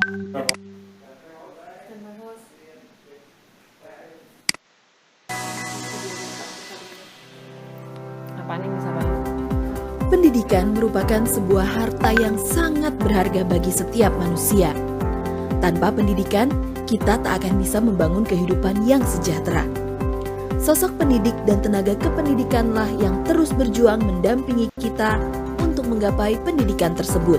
Apa nih bisa banget? Pendidikan merupakan sebuah harta yang sangat berharga bagi setiap manusia. Tanpa pendidikan, kita tak akan bisa membangun kehidupan yang sejahtera. Sosok pendidik dan tenaga kependidikanlah yang terus berjuang mendampingi kita untuk menggapai pendidikan tersebut.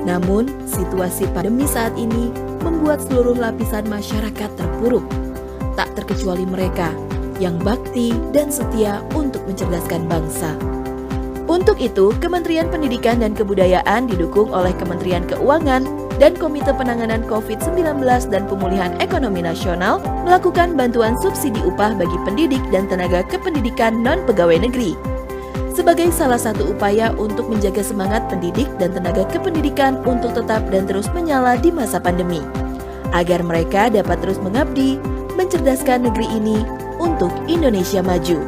Namun, situasi pandemi saat ini membuat seluruh lapisan masyarakat terpuruk, tak terkecuali mereka yang bakti dan setia untuk mencerdaskan bangsa. Untuk itu, Kementerian Pendidikan dan Kebudayaan didukung oleh Kementerian Keuangan dan Komite Penanganan COVID-19 dan Pemulihan Ekonomi Nasional melakukan bantuan subsidi upah bagi pendidik dan tenaga kependidikan non-pegawai negeri. Sebagai salah satu upaya untuk menjaga semangat pendidik dan tenaga kependidikan untuk tetap dan terus menyala di masa pandemi, agar mereka dapat terus mengabdi, mencerdaskan negeri ini untuk Indonesia maju.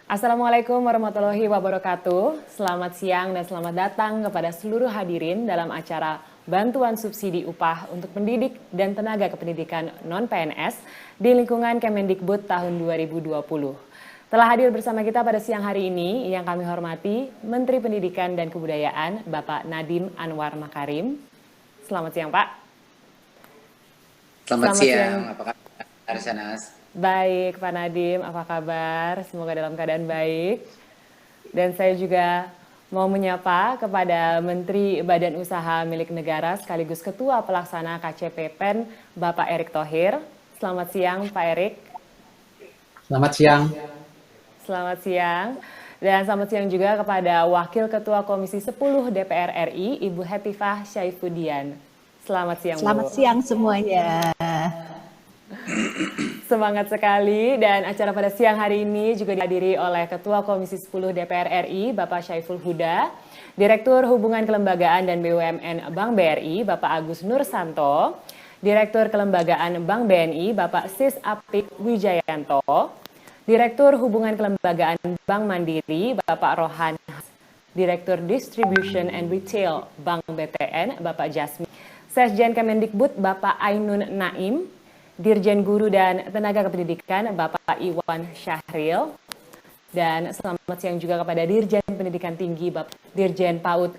Assalamualaikum warahmatullahi wabarakatuh. Selamat siang dan selamat datang kepada seluruh hadirin dalam acara bantuan subsidi upah untuk pendidik dan tenaga kependidikan non-PNS di lingkungan Kemendikbud tahun 2020. Telah hadir bersama kita pada siang hari ini yang kami hormati Menteri Pendidikan dan Kebudayaan Bapak Nadiem Anwar Makarim. Selamat siang, Pak. Selamat siang. Apa kabar, Sanas? Baik, Pak Nadiem, apa kabar? Semoga dalam keadaan baik. Dan saya juga mau menyapa kepada Menteri Badan Usaha Milik Negara sekaligus Ketua Pelaksana KCP PEN, Bapak Erick Thohir. Selamat siang, Pak Erick. Selamat siang. Selamat siang. Dan selamat siang juga kepada Wakil Ketua Komisi 10 DPR RI, Ibu Hetifah Syaifuddin. Selamat siang, Bu. Selamat siang semuanya. Semangat sekali, dan acara pada siang hari ini juga dihadiri oleh Ketua Komisi 10 DPR RI, Bapak Syaiful Huda, Direktur Hubungan Kelembagaan dan BUMN Bank BRI, Bapak Agus Nursanto, Direktur Kelembagaan Bank BNI, Bapak Sis Apik Wijayanto, Direktur Hubungan Kelembagaan Bank Mandiri, Bapak Rohan, Direktur Distribution and Retail Bank BTN, Bapak Jasmine, Sekjen Kemendikbud, Bapak Ainun Naim, Dirjen Guru dan Tenaga Kependidikan Bapak Iwan Syahril, dan selamat siang juga kepada Dirjen Pendidikan Tinggi Bapak Dirjen PAUD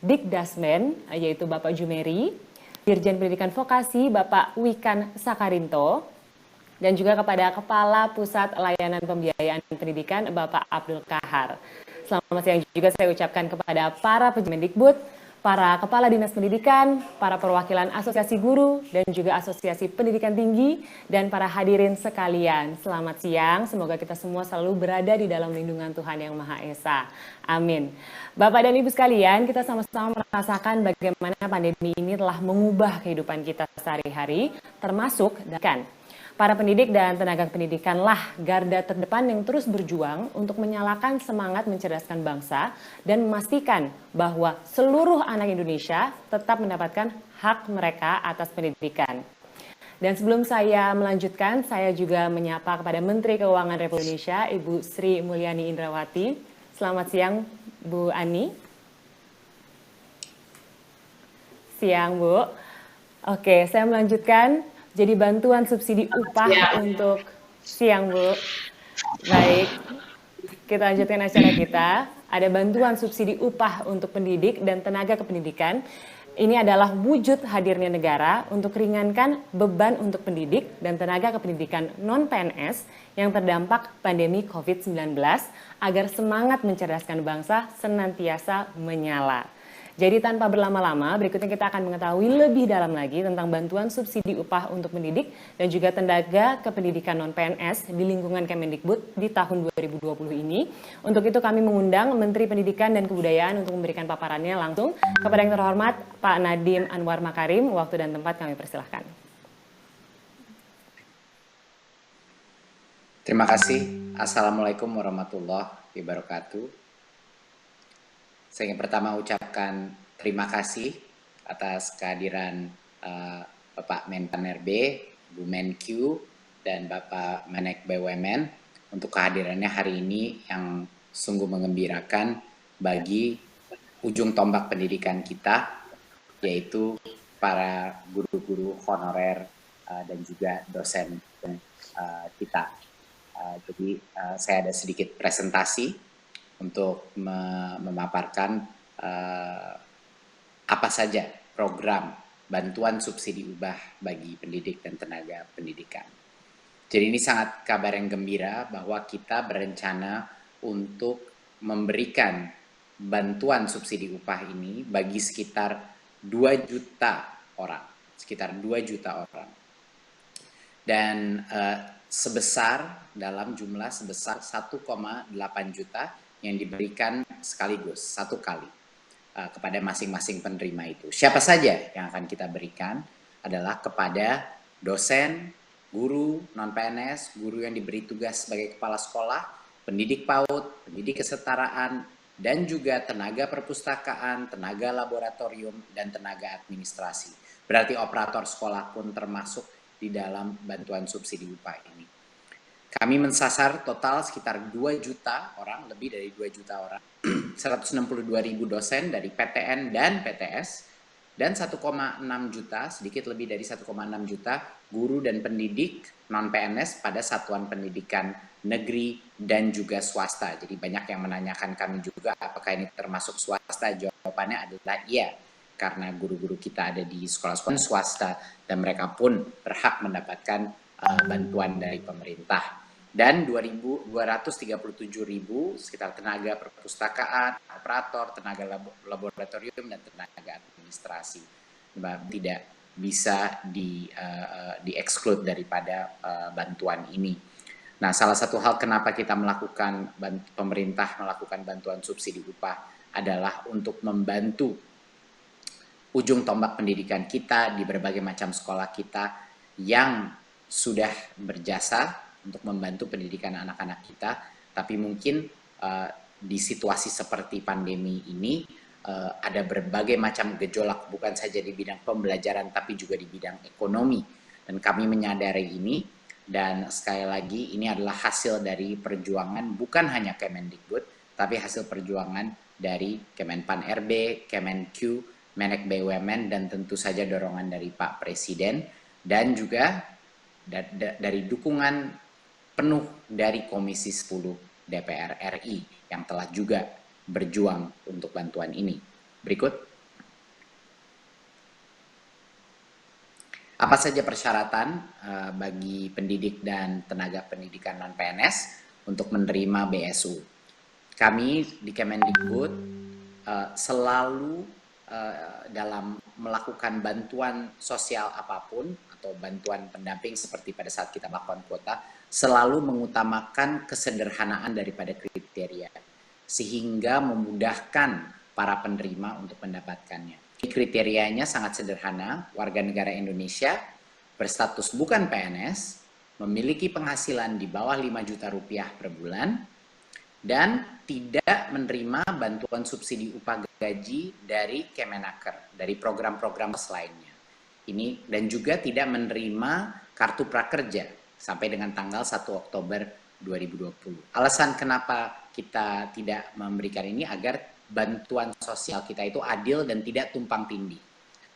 Dikdasmen yaitu Bapak Jumeri, Dirjen Pendidikan Vokasi Bapak Wikan Sakarinto, dan juga kepada Kepala Pusat Layanan Pembiayaan Pendidikan Bapak Abdul Kahar. Selamat siang juga saya ucapkan kepada para Kemendikbud, para Kepala Dinas Pendidikan, para perwakilan Asosiasi Guru, dan juga Asosiasi Pendidikan Tinggi, dan para hadirin sekalian. Selamat siang, semoga kita semua selalu berada di dalam lindungan Tuhan Yang Maha Esa. Amin. Bapak dan Ibu sekalian, kita sama-sama merasakan bagaimana pandemi ini telah mengubah kehidupan kita sehari-hari, termasuk dan para pendidik dan tenaga pendidikanlah garda terdepan yang terus berjuang untuk menyalakan semangat mencerdaskan bangsa dan memastikan bahwa seluruh anak Indonesia tetap mendapatkan hak mereka atas pendidikan. Dan sebelum saya melanjutkan, saya juga menyapa kepada Menteri Keuangan Republik Indonesia, Ibu Sri Mulyani Indrawati. Selamat siang, Bu Ani. Siang, Bu. Oke, saya melanjutkan. Jadi bantuan subsidi upah untuk siang, Bu. Baik, kita lanjutkan acara kita. Ada bantuan subsidi upah untuk pendidik dan tenaga kependidikan. Ini adalah wujud hadirnya negara untuk ringankan beban untuk pendidik dan tenaga kependidikan non-PNS yang terdampak pandemi COVID-19 agar semangat mencerdaskan bangsa senantiasa menyala. Jadi tanpa berlama-lama, berikutnya kita akan mengetahui lebih dalam lagi tentang bantuan subsidi upah untuk pendidik dan juga tenaga kependidikan non-PNS di lingkungan Kemendikbud di tahun 2020 ini. Untuk itu kami mengundang Menteri Pendidikan dan Kebudayaan untuk memberikan paparannya langsung kepada yang terhormat Pak Nadiem Anwar Makarim. Waktu dan tempat kami persilahkan. Terima kasih. Assalamualaikum warahmatullahi wabarakatuh. Saya ingin pertama ucapkan terima kasih atas kehadiran Bapak Menpan RB, Bu Menkyu, dan Bapak Menek BUMN untuk kehadirannya hari ini yang sungguh mengembirakan bagi ujung tombak pendidikan kita, yaitu para guru-guru honorer dan juga dosen kita. Jadi saya ada sedikit presentasi untuk memaparkan apa saja program bantuan subsidi upah bagi pendidik dan tenaga pendidikan. Jadi ini sangat kabar yang gembira bahwa kita berencana untuk memberikan bantuan subsidi upah ini bagi sekitar 2 juta orang, sekitar 2 juta orang. Dan sebesar dalam jumlah sebesar 1,8 juta yang diberikan sekaligus, satu kali kepada masing-masing penerima itu. Siapa saja yang akan kita berikan adalah kepada dosen, guru, non-PNS, guru yang diberi tugas sebagai kepala sekolah, pendidik PAUD, pendidik kesetaraan, dan juga tenaga perpustakaan, tenaga laboratorium, dan tenaga administrasi. Berarti operator sekolah pun termasuk di dalam bantuan subsidi upah ini. Kami mensasar total sekitar 2 juta orang, lebih dari 2 juta orang, 162.000 dosen dari PTN dan PTS, dan 1,6 juta, sedikit lebih dari 1,6 juta guru dan pendidik non-PNS pada satuan pendidikan negeri dan juga swasta. Jadi banyak yang menanyakan kami juga apakah ini termasuk swasta. Jawabannya adalah iya, karena guru-guru kita ada di sekolah-sekolah swasta dan mereka pun berhak mendapatkan bantuan dari pemerintah. Dan 237.000 sekitar tenaga perpustakaan, operator, tenaga laboratorium, dan tenaga administrasi. Tidak bisa di-exclude daripada bantuan ini. Nah, salah satu hal kenapa kita pemerintah melakukan bantuan subsidi upah adalah untuk membantu ujung tombak pendidikan kita di berbagai macam sekolah kita yang sudah berjasa untuk membantu pendidikan anak-anak kita, tapi mungkin di situasi seperti pandemi ini ada berbagai macam gejolak, bukan saja di bidang pembelajaran, tapi juga di bidang ekonomi. Dan kami menyadari ini, dan sekali lagi ini adalah hasil dari perjuangan bukan hanya Kemendikbud, tapi hasil perjuangan dari Kemenpan RB, Kemenq, Menek BUMN, dan tentu saja dorongan dari Pak Presiden, dan juga dari dukungan penuh dari Komisi 10 DPR RI yang telah juga berjuang untuk bantuan ini. Berikut. Apa saja persyaratan bagi pendidik dan tenaga pendidikan non-PNS untuk menerima BSU? Kami di Kemendikbud selalu dalam melakukan bantuan sosial apapun atau bantuan pendamping seperti pada saat kita melakukan kuota, selalu mengutamakan kesederhanaan daripada kriteria, sehingga memudahkan para penerima untuk mendapatkannya. Kriterianya sangat sederhana, warga negara Indonesia, berstatus bukan PNS, memiliki penghasilan di bawah 5 juta rupiah per bulan, dan tidak menerima bantuan subsidi upah gaji dari Kemenaker, dari program-program lainnya. Ini dan juga tidak menerima kartu prakerja sampai dengan tanggal 1 Oktober 2020. Alasan kenapa kita tidak memberikan ini agar bantuan sosial kita itu adil dan tidak tumpang tindih.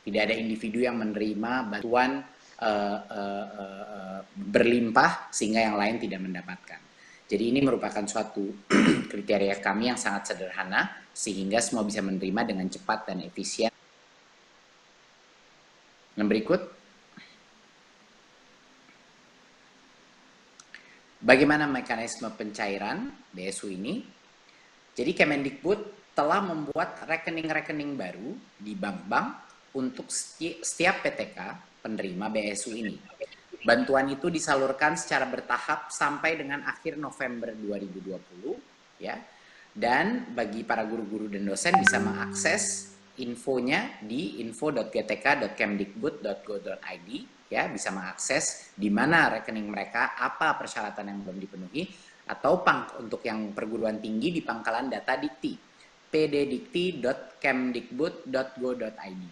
Tidak ada individu yang menerima bantuan berlimpah sehingga yang lain tidak mendapatkan. Jadi ini merupakan suatu kriteria kami yang sangat sederhana sehingga semua bisa menerima dengan cepat dan efisien. Yang berikut. Bagaimana mekanisme pencairan BSU ini? Jadi Kemendikbud telah membuat rekening-rekening baru di bank-bank untuk setiap PTK penerima BSU ini. Bantuan itu disalurkan secara bertahap sampai dengan akhir November 2020, ya. Dan bagi para guru-guru dan dosen bisa mengakses infonya di info.gtk.kemdikbud.go.id, ya, bisa mengakses di mana rekening mereka, apa persyaratan yang belum dipenuhi, atau untuk yang perguruan tinggi di pangkalan data Dikti, pddikti.kemdikbud.go.id,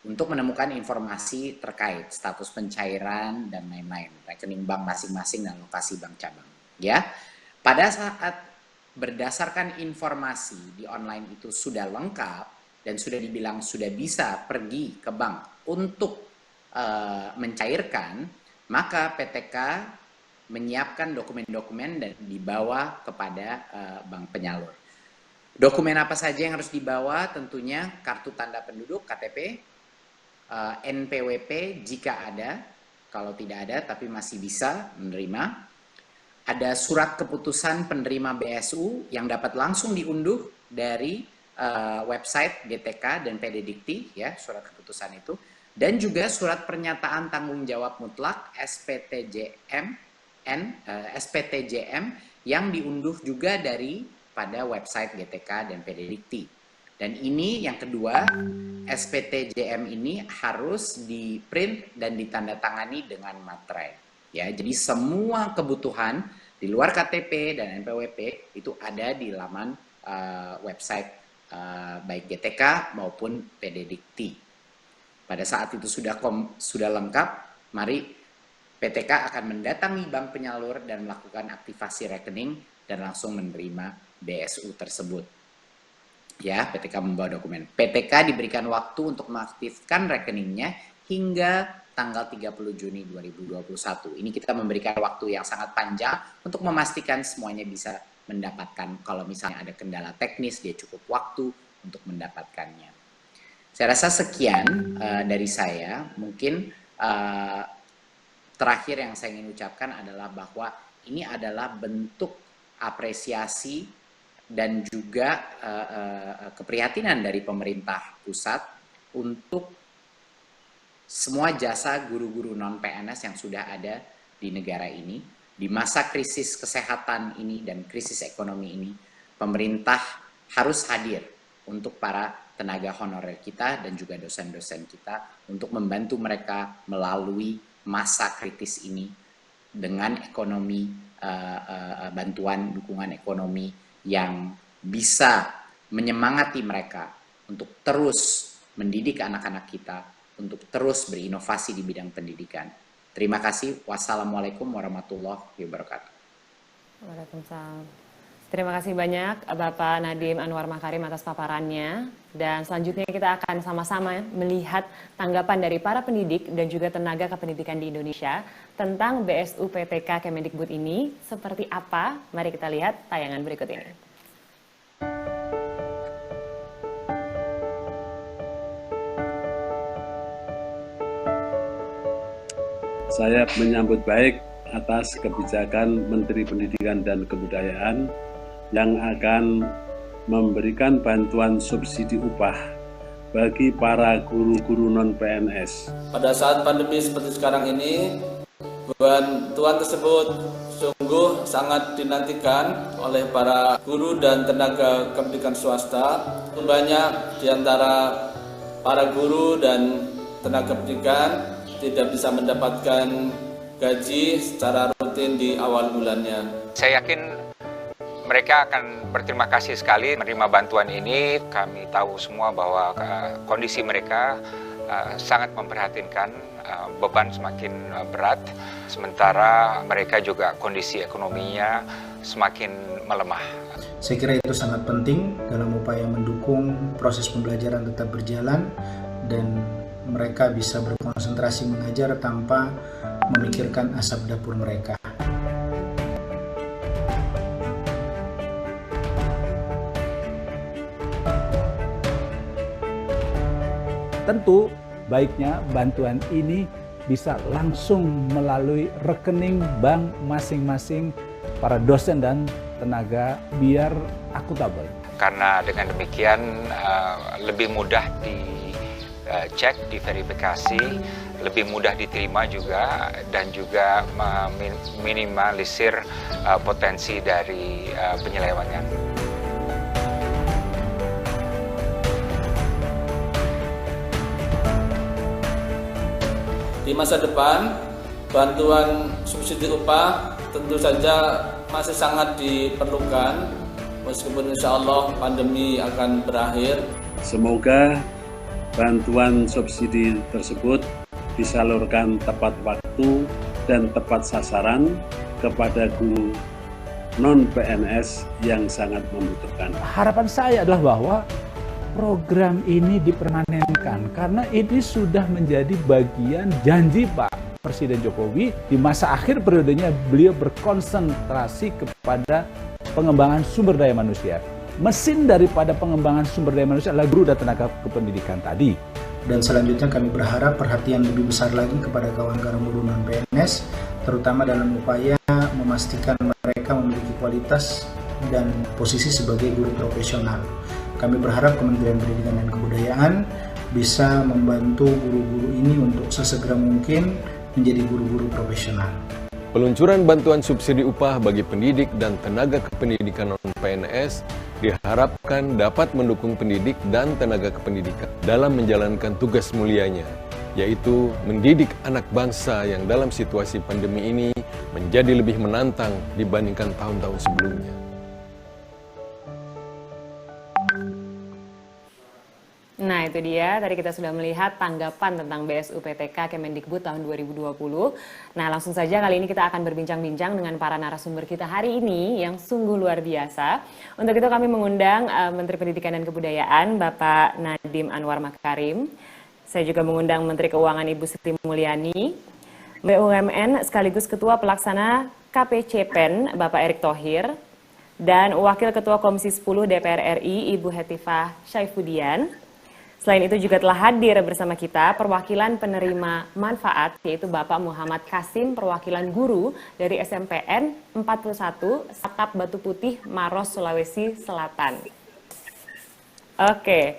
untuk menemukan informasi terkait status pencairan dan lain-lain, rekening bank masing-masing dan lokasi bank cabang. Ya, pada saat berdasarkan informasi di online itu sudah lengkap dan sudah dibilang sudah bisa pergi ke bank untuk mencairkan, maka PTK menyiapkan dokumen-dokumen dan dibawa kepada bank penyalur. Dokumen apa saja yang harus dibawa? Tentunya kartu tanda penduduk, KTP, NPWP jika ada, kalau tidak ada tapi masih bisa menerima. Ada surat keputusan penerima BSU yang dapat langsung diunduh dari website GTK dan PD Dikti, ya, surat keputusan itu. Dan juga surat pernyataan tanggung jawab mutlak SPTJM yang diunduh juga pada website GTK dan PD Dikti. Dan ini yang kedua, SPTJM ini harus di-print dan ditandatangani dengan materai. Ya, jadi semua kebutuhan di luar KTP dan NPWP itu ada di laman website baik GTK maupun PD Dikti. Pada saat itu sudah lengkap, mari PTK akan mendatangi bank penyalur dan melakukan aktivasi rekening dan langsung menerima BSU tersebut. Ya, PTK membawa dokumen. PTK diberikan waktu untuk mengaktifkan rekeningnya hingga tanggal 30 Juni 2021. Ini kita memberikan waktu yang sangat panjang untuk memastikan semuanya bisa mendapatkan. Kalau misalnya ada kendala teknis, dia cukup waktu untuk mendapatkannya. Saya rasa sekian dari saya. Mungkin terakhir yang saya ingin ucapkan adalah bahwa ini adalah bentuk apresiasi dan juga keprihatinan dari pemerintah pusat untuk semua jasa guru-guru non-PNS yang sudah ada di negara ini. Di masa krisis kesehatan ini dan krisis ekonomi ini, pemerintah harus hadir untuk para tenaga honorer kita dan juga dosen-dosen kita untuk membantu mereka melalui masa kritis ini dengan ekonomi, bantuan dukungan ekonomi yang bisa menyemangati mereka untuk terus mendidik anak-anak kita, untuk terus berinovasi di bidang pendidikan. Terima kasih. Wassalamualaikum warahmatullahi wabarakatuh. Waalaikumsalam. Terima kasih banyak Bapak Nadiem Anwar Makarim atas paparannya. Dan selanjutnya kita akan sama-sama melihat tanggapan dari para pendidik dan juga tenaga kependidikan di Indonesia tentang BSU PTK Kemendikbud ini seperti apa. Mari kita lihat tayangan berikut ini. Saya menyambut baik atas kebijakan Menteri Pendidikan dan Kebudayaan yang akan memberikan bantuan subsidi upah bagi para guru-guru non-PNS. Pada saat pandemi seperti sekarang ini, bantuan tersebut sungguh sangat dinantikan oleh para guru dan tenaga pendidikan swasta. Banyak di antara para guru dan tenaga pendidikan tidak bisa mendapatkan gaji secara rutin di awal bulannya. Saya yakin mereka akan berterima kasih sekali menerima bantuan ini. Kami tahu semua bahwa kondisi mereka sangat memprihatinkan, beban semakin berat, sementara mereka juga kondisi ekonominya semakin melemah. Saya kira itu sangat penting dalam upaya mendukung proses pembelajaran tetap berjalan dan mereka bisa berkonsentrasi mengajar tanpa memikirkan asap dapur mereka. Tentu baiknya bantuan ini bisa langsung melalui rekening bank masing-masing para dosen dan tenaga biar akuntabel. Karena dengan demikian lebih mudah dicek, diverifikasi, lebih mudah diterima juga, dan juga meminimalisir potensi dari penyelewengan. Di masa depan, bantuan subsidi upah tentu saja masih sangat diperlukan, meskipun insya Allah pandemi akan berakhir. Semoga bantuan subsidi tersebut disalurkan tepat waktu dan tepat sasaran kepada guru non-PNS yang sangat membutuhkan. Harapan saya adalah bahwa program ini dipermanenkan karena ini sudah menjadi bagian janji Pak Presiden Jokowi di masa akhir periodenya. Beliau berkonsentrasi kepada pengembangan sumber daya manusia. Mesin daripada pengembangan sumber daya manusia adalah guru dan tenaga kependidikan tadi. Dan selanjutnya kami berharap perhatian lebih besar lagi kepada kawan-kawan guru non-PNS, terutama dalam upaya memastikan mereka memiliki kualitas dan posisi sebagai guru profesional. Kami berharap Kementerian Pendidikan dan Kebudayaan bisa membantu guru-guru ini untuk sesegera mungkin menjadi guru-guru profesional. Peluncuran bantuan subsidi upah bagi pendidik dan tenaga kependidikan non-PNS diharapkan dapat mendukung pendidik dan tenaga kependidikan dalam menjalankan tugas mulianya, yaitu mendidik anak bangsa yang dalam situasi pandemi ini menjadi lebih menantang dibandingkan tahun-tahun sebelumnya. Nah, itu dia. Tadi kita sudah melihat tanggapan tentang BSUPTK Kemendikbud tahun 2020. Nah, langsung saja kali ini kita akan berbincang-bincang dengan para narasumber kita hari ini yang sungguh luar biasa. Untuk itu kami mengundang Menteri Pendidikan dan Kebudayaan, Bapak Nadiem Anwar Makarim. Saya juga mengundang Menteri Keuangan Ibu Sri Mulyani, BUMN sekaligus Ketua Pelaksana KPCPEN, Bapak Erick Thohir, dan Wakil Ketua Komisi 10 DPR RI, Ibu Hetifah Syaifuddin. Selain itu juga telah hadir bersama kita perwakilan penerima manfaat, yaitu Bapak Muhammad Kasim, perwakilan guru dari SMPN 41 Sakap Batu Putih, Maros, Sulawesi Selatan. Oke,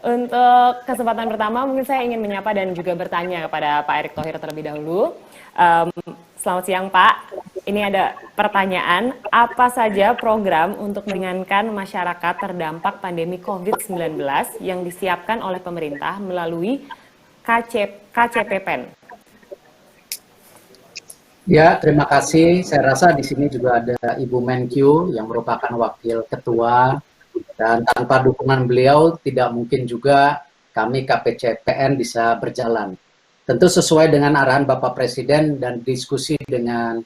untuk kesempatan pertama mungkin saya ingin menyapa dan juga bertanya kepada Pak Erick Thohir terlebih dahulu. Selamat siang Pak, ini ada pertanyaan, apa saja program untuk meringankan masyarakat terdampak pandemi COVID-19 yang disiapkan oleh pemerintah melalui KCPPEN? Ya, terima kasih. Saya rasa di sini juga ada Ibu Menkyu yang merupakan wakil ketua, dan tanpa dukungan beliau tidak mungkin juga kami KPCPN bisa berjalan. Tentu sesuai dengan arahan Bapak Presiden dan diskusi dengan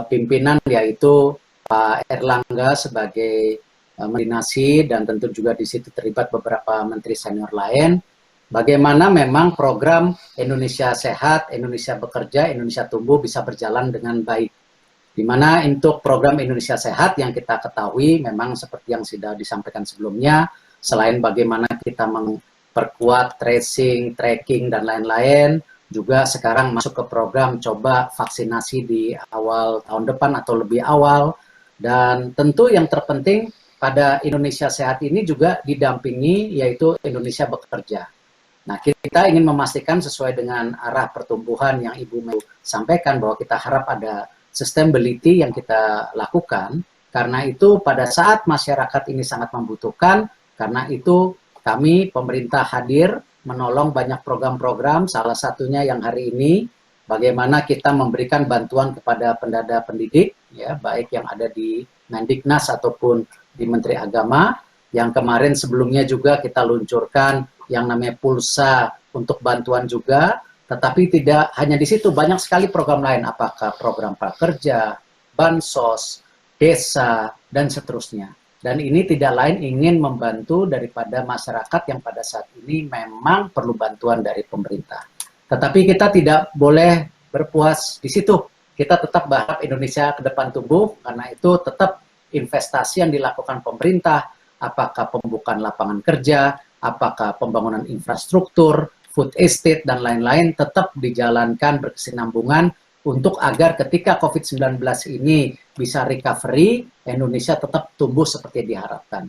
pimpinan, yaitu Pak Erlangga sebagai Menteri Nasi, dan tentu juga di situ terlibat beberapa menteri senior lain. Bagaimana memang program Indonesia Sehat, Indonesia Bekerja, Indonesia Tumbuh bisa berjalan dengan baik. Di mana untuk program Indonesia Sehat yang kita ketahui memang seperti yang sudah disampaikan sebelumnya, selain bagaimana kita memperkuat tracing, tracking, dan lain-lain, juga sekarang masuk ke program coba vaksinasi di awal tahun depan atau lebih awal. Dan tentu yang terpenting pada Indonesia Sehat ini juga didampingi yaitu Indonesia Bekerja. Nah, kita ingin memastikan sesuai dengan arah pertumbuhan yang Ibu Melu sampaikan bahwa kita harap ada sustainability yang kita lakukan. Karena itu pada saat masyarakat ini sangat membutuhkan, karena itu kami pemerintah hadir menolong banyak program-program, salah satunya yang hari ini bagaimana kita memberikan bantuan kepada pendada pendidik, ya, baik yang ada di Mendiknas ataupun di Menteri Agama, yang kemarin sebelumnya juga kita luncurkan yang namanya pulsa untuk bantuan juga, tetapi tidak hanya di situ, banyak sekali program lain, apakah program prakerja, bansos, desa, dan seterusnya. Dan ini tidak lain ingin membantu daripada masyarakat yang pada saat ini memang perlu bantuan dari pemerintah. Tetapi kita tidak boleh berpuas di situ. Kita tetap berharap Indonesia ke depan tumbuh, karena itu tetap investasi yang dilakukan pemerintah, apakah pembukaan lapangan kerja, apakah pembangunan infrastruktur, food estate, dan lain-lain tetap dijalankan berkesinambungan untuk agar ketika COVID-19 ini bisa recovery, Indonesia tetap tumbuh seperti diharapkan.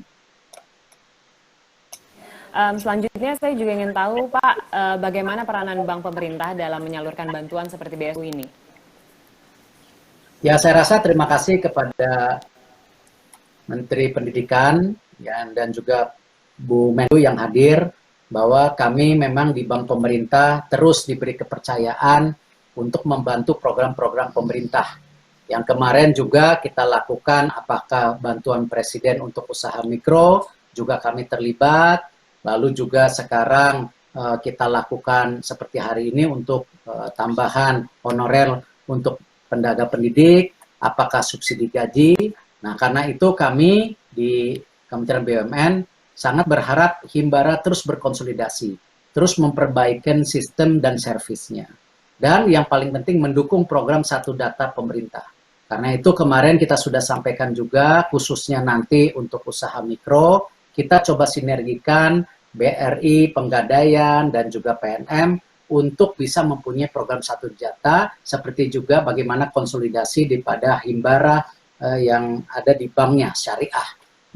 Selanjutnya saya juga ingin tahu Pak, bagaimana peranan bank pemerintah dalam menyalurkan bantuan seperti BSU ini? Ya, saya rasa terima kasih kepada Menteri Pendidikan ya, dan juga Bu Menlu yang hadir, bahwa kami memang di bank pemerintah terus diberi kepercayaan untuk membantu program-program pemerintah. Yang kemarin juga kita lakukan, apakah bantuan Presiden untuk usaha mikro, juga kami terlibat. Lalu juga sekarang kita lakukan seperti hari ini untuk tambahan honorer untuk pendaga pendidik, apakah subsidi gaji, Nah, karena itu kami di Kementerian BUMN sangat berharap Himbara terus berkonsolidasi, terus memperbaiki sistem dan servisnya. Dan yang paling penting mendukung program Satu Data pemerintah. Karena itu kemarin kita sudah sampaikan juga, khususnya nanti untuk usaha mikro, kita coba sinergikan BRI, Penggadaian, dan juga PNM untuk bisa mempunyai program Satu Data, seperti juga bagaimana konsolidasi daripada Himbara yang ada di banknya, syariah.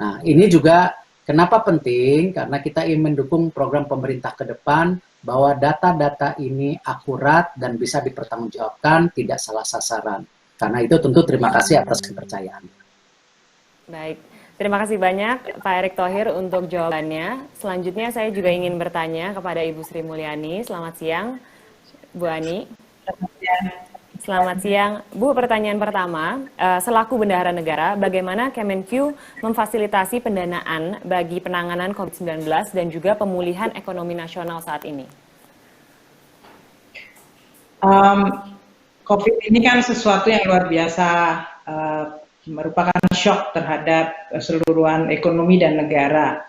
Nah, ini juga kenapa penting? Karena kita ingin mendukung program pemerintah ke depan bahwa data-data ini akurat dan bisa dipertanggungjawabkan, tidak salah sasaran. Karena itu tentu terima kasih atas kepercayaan. Baik, terima kasih banyak Pak Erick Thohir untuk jawabannya. Selanjutnya saya juga ingin bertanya kepada Ibu Sri Mulyani. Selamat siang, Bu Ani. Selamat siang. Bu, pertanyaan pertama, selaku Bendahara Negara, bagaimana Kemenq memfasilitasi pendanaan bagi penanganan COVID-19 dan juga pemulihan ekonomi nasional saat ini? COVID ini kan sesuatu yang luar biasa, merupakan shock terhadap keseluruhan ekonomi dan negara.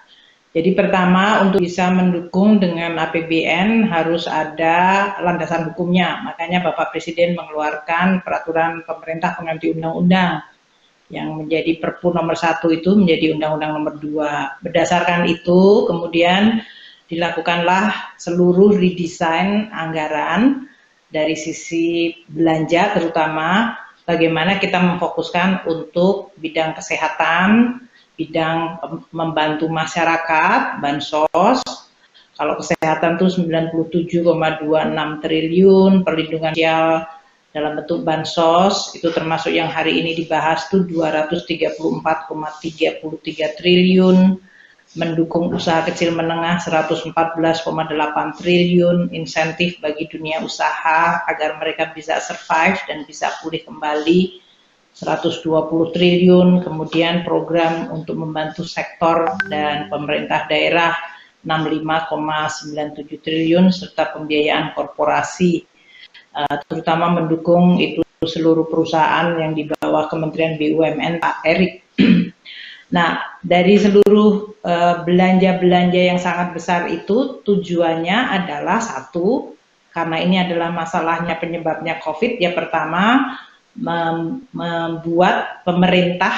Jadi pertama, untuk bisa mendukung dengan APBN harus ada landasan hukumnya. Makanya Bapak Presiden mengeluarkan peraturan pemerintah pengganti undang-undang yang menjadi Perpu nomor 1 itu menjadi Undang-Undang nomor 2. Berdasarkan itu kemudian dilakukanlah seluruh redesign anggaran dari sisi belanja, terutama bagaimana kita memfokuskan untuk bidang kesehatan, bidang membantu masyarakat, bansos. Kalau kesehatan itu 97,26 triliun, perlindungan sosial dalam bentuk bansos, itu termasuk yang hari ini dibahas itu 234,33 triliun, mendukung usaha kecil menengah 114,8 triliun, insentif bagi dunia usaha agar mereka bisa survive dan bisa pulih kembali 120 triliun, kemudian program untuk membantu sektor dan pemerintah daerah 65,97 triliun, serta pembiayaan korporasi, terutama mendukung itu seluruh perusahaan yang di bawah Kementerian BUMN Pak Erick. Nah, dari seluruh belanja-belanja yang sangat besar itu tujuannya adalah satu, karena ini adalah masalahnya penyebabnya COVID, ya pertama, membuat pemerintah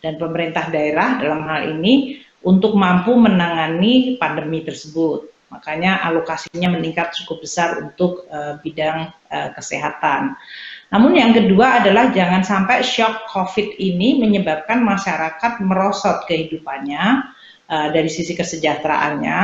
dan pemerintah daerah dalam hal ini untuk mampu menangani pandemi tersebut. Makanya alokasinya meningkat cukup besar untuk bidang kesehatan. Namun yang kedua adalah jangan sampai shock COVID ini menyebabkan masyarakat merosot kehidupannya dari sisi kesejahteraannya,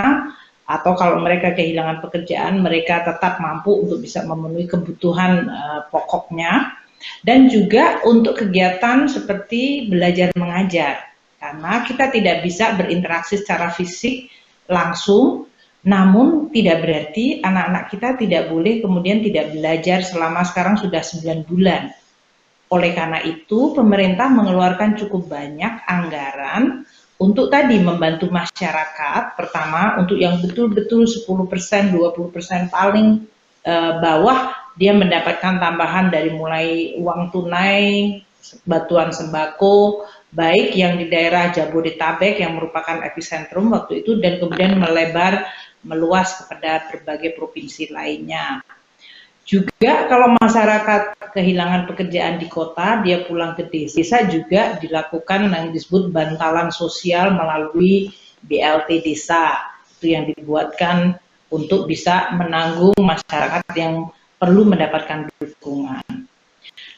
atau kalau mereka kehilangan pekerjaan, mereka tetap mampu untuk bisa memenuhi kebutuhan pokoknya. Dan juga untuk kegiatan seperti belajar mengajar, karena kita tidak bisa berinteraksi secara fisik langsung, namun tidak berarti anak-anak kita tidak boleh kemudian tidak belajar selama sekarang sudah 9 bulan. Oleh karena itu pemerintah mengeluarkan cukup banyak anggaran untuk tadi membantu masyarakat, pertama untuk yang betul-betul 10%, 20% paling bawah, dia mendapatkan tambahan dari mulai uang tunai, bantuan sembako, baik yang di daerah Jabodetabek yang merupakan epicentrum waktu itu, dan kemudian melebar, meluas kepada berbagai provinsi lainnya. Juga kalau masyarakat kehilangan pekerjaan di kota, dia pulang ke desa juga dilakukan yang disebut bantalan sosial melalui BLT desa, itu yang dibuatkan untuk bisa menanggung masyarakat yang perlu mendapatkan dukungan.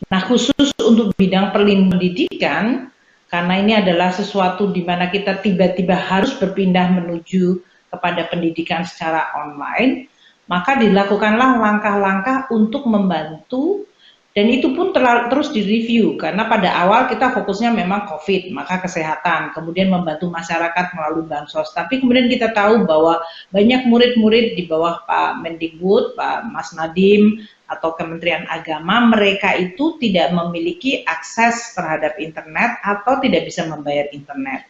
Nah, khusus untuk bidang pendidikan, karena ini adalah sesuatu di mana kita tiba-tiba harus berpindah menuju kepada pendidikan secara online, maka dilakukanlah langkah-langkah untuk membantu, dan itu pun terus direview, karena pada awal kita fokusnya memang COVID, maka kesehatan, kemudian membantu masyarakat melalui bansos. Tapi kemudian kita tahu bahwa banyak murid-murid di bawah Pak Mendikbud, Pak Mas Nadiem, atau Kementerian Agama, mereka itu tidak memiliki akses terhadap internet atau tidak bisa membayar internet.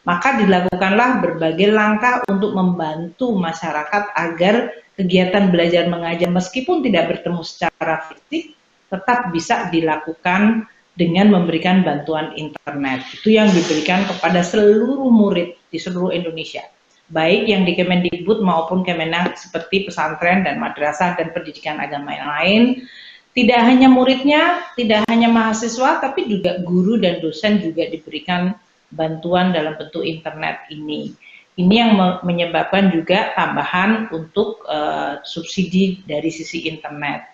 Maka dilakukanlah berbagai langkah untuk membantu masyarakat agar kegiatan belajar mengajar meskipun tidak bertemu secara fisik tetap bisa dilakukan dengan memberikan bantuan internet. Itu yang diberikan kepada seluruh murid di seluruh Indonesia, baik yang di Kemendikbud maupun Kemenak seperti pesantren dan madrasah dan pendidikan agama yang lain. Tidak hanya muridnya, tidak hanya mahasiswa, tapi juga guru dan dosen juga diberikan bantuan dalam bentuk internet ini. Ini yang menyebabkan juga tambahan untuk subsidi dari sisi internet.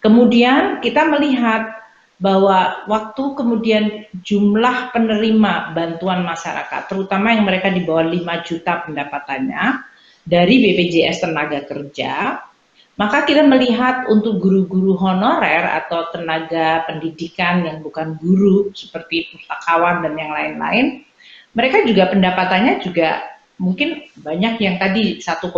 Kemudian kita melihat bahwa waktu kemudian jumlah penerima bantuan masyarakat, terutama yang mereka di bawah 5 juta pendapatannya dari BPJS Tenaga Kerja, maka kita melihat untuk guru-guru honorer atau tenaga pendidikan yang bukan guru seperti pustakawan dan yang lain-lain, mereka juga pendapatannya juga mungkin banyak yang tadi 1,6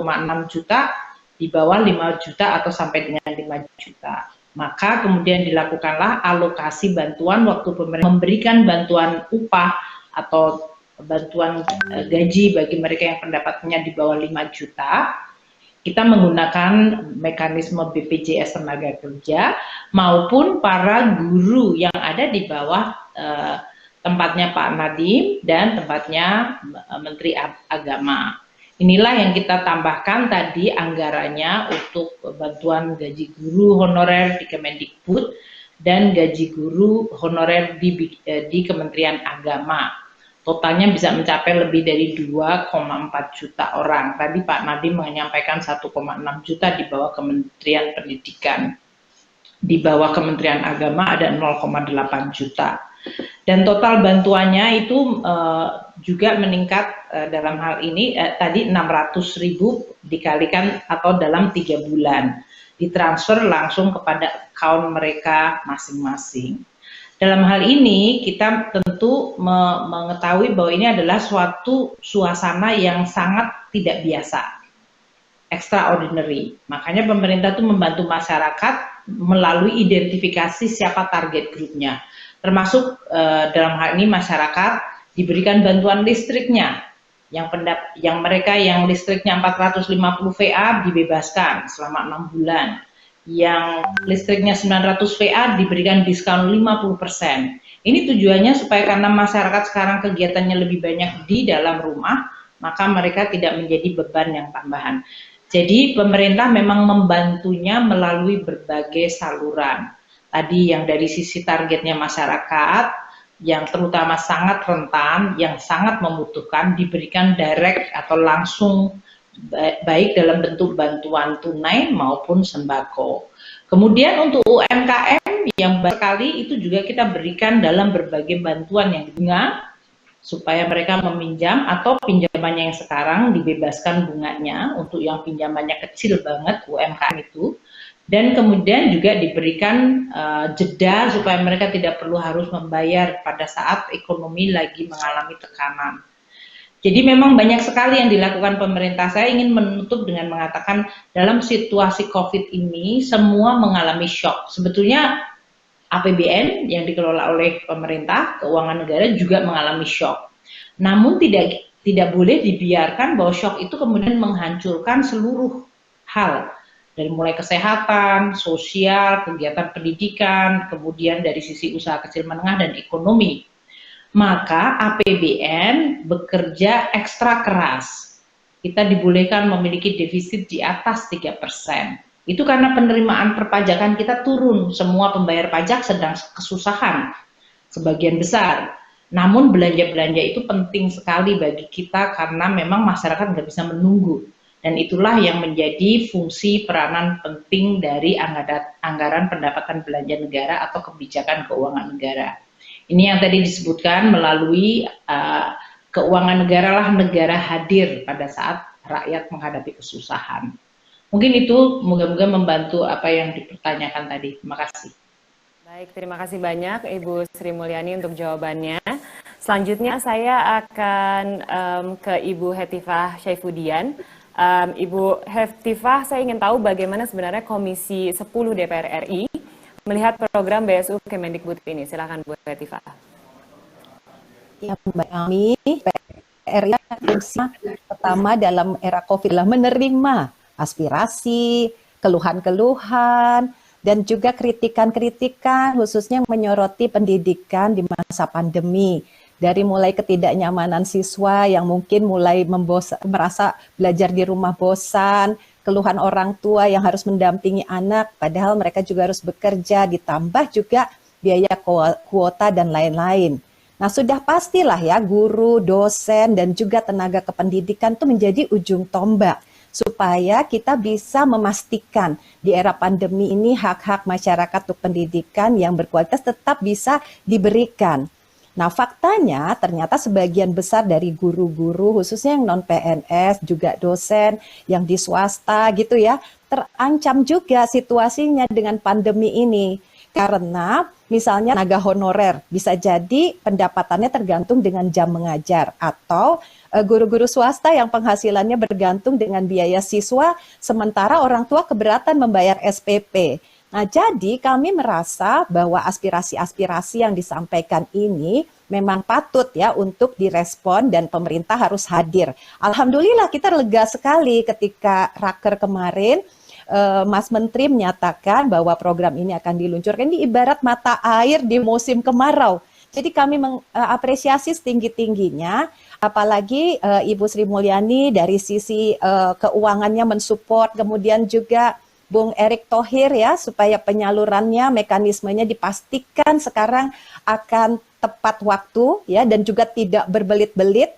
juta, di bawah 5 juta atau sampai dengan 5 juta. Maka kemudian dilakukanlah alokasi bantuan waktu pemerintah memberikan bantuan upah atau bantuan gaji bagi mereka yang pendapatannya di bawah 5 juta. Kita menggunakan mekanisme BPJS Tenaga Kerja maupun para guru yang ada di bawah tempatnya Pak Nadiem dan tempatnya Menteri Agama. Inilah yang kita tambahkan tadi anggarannya untuk bantuan gaji guru honorer di Kemendikbud dan gaji guru honorer di Kementerian Agama. Totalnya bisa mencapai lebih dari 2,4 juta orang. Tadi Pak Nadiem menyampaikan 1,6 juta di bawah Kementerian Pendidikan. Di bawah Kementerian Agama ada 0,8 juta. Dan total bantuannya itu juga meningkat dalam hal ini tadi 600.000 dikalikan atau dalam 3 bulan. Ditransfer langsung kepada account mereka masing-masing. Dalam hal ini kita tentu mengetahui bahwa ini adalah suatu suasana yang sangat tidak biasa, extraordinary. Makanya pemerintah itu membantu masyarakat melalui identifikasi siapa target grupnya, termasuk dalam hal ini masyarakat diberikan bantuan listriknya, yang mereka yang listriknya 450 VA dibebaskan selama 6 bulan. Yang listriknya 900 VA diberikan diskon 50%. Ini tujuannya supaya karena masyarakat sekarang kegiatannya lebih banyak di dalam rumah, maka mereka tidak menjadi beban yang tambahan. Jadi pemerintah memang membantunya melalui berbagai saluran. Tadi yang dari sisi targetnya masyarakat, yang terutama sangat rentan, yang sangat membutuhkan, diberikan direct atau langsung baik dalam bentuk bantuan tunai maupun sembako. Kemudian untuk UMKM yang sekali itu juga kita berikan dalam berbagai bantuan yang bunga supaya mereka meminjam atau pinjamannya yang sekarang dibebaskan bunganya untuk yang pinjamannya kecil banget UMKM itu, dan kemudian juga diberikan jeda supaya mereka tidak perlu harus membayar pada saat ekonomi lagi mengalami tekanan. Jadi memang banyak sekali yang dilakukan pemerintah. Saya ingin menutup dengan mengatakan dalam situasi COVID ini semua mengalami shock. Sebetulnya APBN yang dikelola oleh pemerintah, keuangan negara juga mengalami shock. Namun tidak boleh dibiarkan bahwa shock itu kemudian menghancurkan seluruh hal. Dari mulai kesehatan, sosial, kegiatan pendidikan, kemudian dari sisi usaha kecil menengah dan ekonomi. Maka APBN bekerja ekstra keras. Kita dibolehkan memiliki defisit di atas 3%. Itu karena penerimaan perpajakan kita turun. Semua pembayar pajak sedang kesusahan, sebagian besar. Namun belanja-belanja itu penting sekali bagi kita karena memang masyarakat nggak bisa menunggu. Dan itulah yang menjadi fungsi peranan penting dari anggaran pendapatan belanja negara atau kebijakan keuangan negara. Ini yang tadi disebutkan melalui keuangan negara lah negara hadir pada saat rakyat menghadapi kesusahan. Mungkin itu moga-moga membantu apa yang dipertanyakan tadi. Terima kasih. Baik, terima kasih banyak Ibu Sri Mulyani untuk jawabannya. Selanjutnya saya akan ke Ibu Hetifah Syaifudian. Ibu Hetifah, saya ingin tahu bagaimana sebenarnya Komisi 10 DPR RI melihat program BSU Kemendikbud ini. Silakan Bu Hetifah. Ya, Mbak Ami, PRI fungsi pertama dalam era COVID lah menerima aspirasi, keluhan-keluhan, dan juga kritikan-kritikan khususnya yang menyoroti pendidikan di masa pandemi. Dari mulai ketidaknyamanan siswa yang mungkin mulai merasa belajar di rumah bosan, keluhan orang tua yang harus mendampingi anak, padahal mereka juga harus bekerja, ditambah juga biaya kuota dan lain-lain. Nah, sudah pastilah ya guru, dosen, dan juga tenaga kependidikan itu menjadi ujung tombak supaya kita bisa memastikan di era pandemi ini hak-hak masyarakat untuk pendidikan yang berkualitas tetap bisa diberikan. Nah, faktanya ternyata sebagian besar dari guru-guru khususnya yang non-PNS, juga dosen yang di swasta gitu ya, terancam juga situasinya dengan pandemi ini. Karena misalnya tenaga honorer bisa jadi pendapatannya tergantung dengan jam mengajar, atau guru-guru swasta yang penghasilannya bergantung dengan biaya siswa, sementara orang tua keberatan membayar SPP. Nah, jadi kami merasa bahwa aspirasi-aspirasi yang disampaikan ini memang patut ya untuk direspon dan pemerintah harus hadir. Alhamdulillah kita lega sekali ketika Raker kemarin Mas Menteri menyatakan bahwa program ini akan diluncurkan. Ini ibarat mata air di musim kemarau. Jadi kami mengapresiasi setinggi-tingginya, apalagi Ibu Sri Mulyani dari sisi keuangannya mensupport, kemudian juga Bung Erick Thohir ya, supaya penyalurannya, mekanismenya dipastikan sekarang akan tepat waktu ya, dan juga tidak berbelit-belit,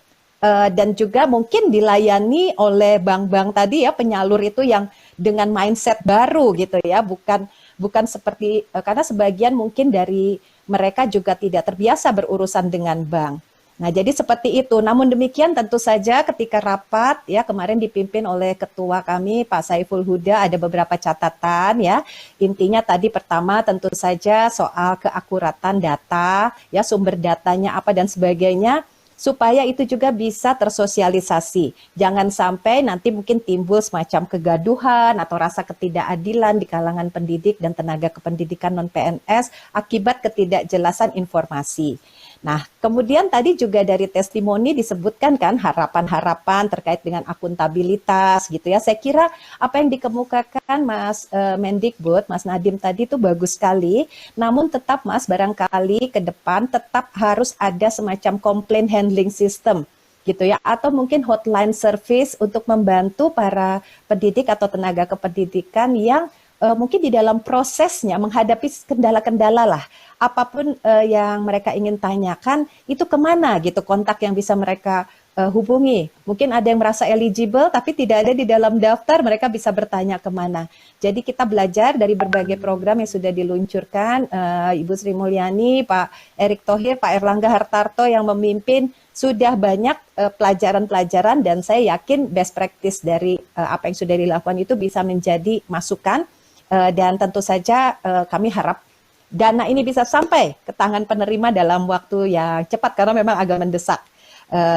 dan juga mungkin dilayani oleh bank-bank tadi ya, penyalur itu yang dengan mindset baru gitu ya, bukan seperti karena sebagian mungkin dari mereka juga tidak terbiasa berurusan dengan bank. Nah, jadi seperti itu. Namun demikian tentu saja ketika rapat ya kemarin dipimpin oleh ketua kami Pak Saiful Huda, ada beberapa catatan ya. Intinya tadi pertama tentu saja soal keakuratan data ya, sumber datanya apa dan sebagainya, supaya itu juga bisa tersosialisasi. Jangan sampai nanti mungkin timbul semacam kegaduhan atau rasa ketidakadilan di kalangan pendidik dan tenaga kependidikan non-PNS akibat ketidakjelasan informasi. Nah, kemudian tadi juga dari testimoni disebutkan kan harapan-harapan terkait dengan akuntabilitas gitu ya. Saya kira apa yang dikemukakan Mas Mendikbud, Mas Nadiem tadi itu bagus sekali. Namun tetap Mas, barangkali ke depan tetap harus ada semacam complaint handling system gitu ya, atau mungkin hotline service untuk membantu para pendidik atau tenaga kependidikan yang mungkin di dalam prosesnya menghadapi kendala-kendala lah, apapun yang mereka ingin tanyakan, itu kemana gitu kontak yang bisa mereka hubungi. Mungkin ada yang merasa eligible tapi tidak ada di dalam daftar, mereka bisa bertanya kemana. Jadi kita belajar dari berbagai program yang sudah diluncurkan, Ibu Sri Mulyani, Pak Erick Thohir, Pak Erlangga Hartarto yang memimpin, sudah banyak pelajaran-pelajaran, dan saya yakin best practice dari apa yang sudah dilakukan itu bisa menjadi masukan. Dan tentu saja kami harap dana ini bisa sampai ke tangan penerima dalam waktu yang cepat karena memang agak mendesak.